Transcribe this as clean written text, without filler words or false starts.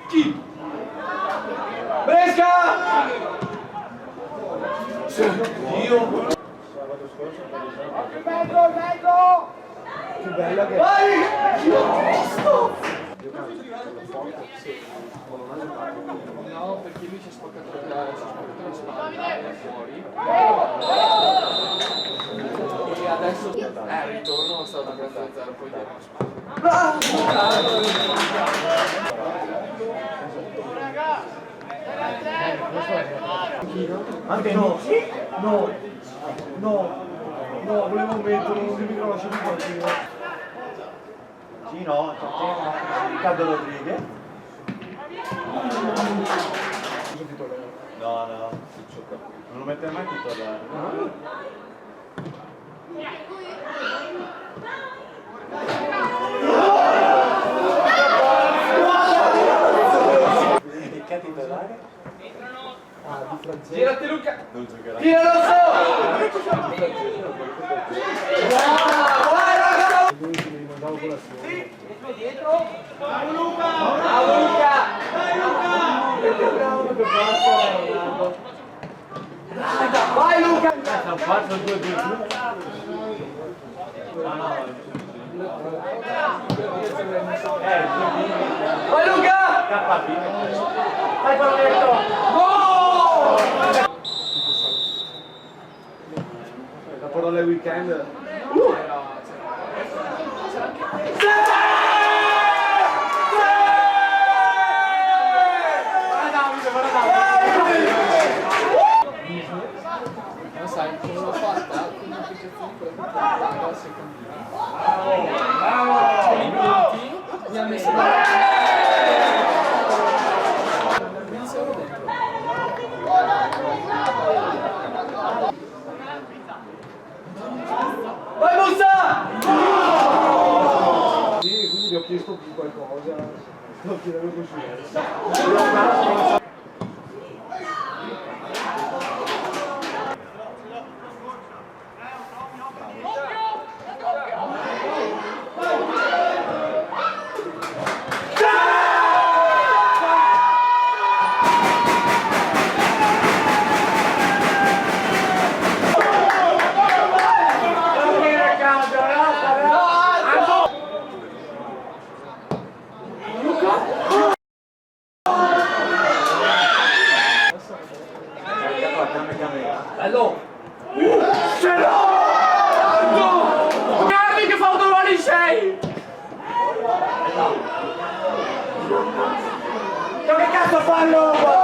Chi? Bresca! Dio! Vengo! Che bella che... Vai! No, perché lui ci ha spaccato le spalle fuori. E adesso il ritorno è stato 3-0, poi Anche no, volevo mettere un microfono di Gino, Riccardo Rodriguez. No, non lo mette mai titolare. Che titolare? Girate Luca! Non giocherà. Tira vai raga! Dietro! Bravo Luca! Bravo Luca! Vai Luca! Hanno fatto 2-2. Vai Luca! Vai Paoletto! Gol! La parola weekend. Non sai, come l'ho fatta? Con l'applicazione quella che paga secondina. Con i punti mi ha messo da... 15 euro dentro. Vai Musa! Sì, quindi gli ho chiesto più qualcosa. Lo chiedevo così. Bello! Ce l'ho! Guardi che fa un gol in 6! Che cazzo fanno?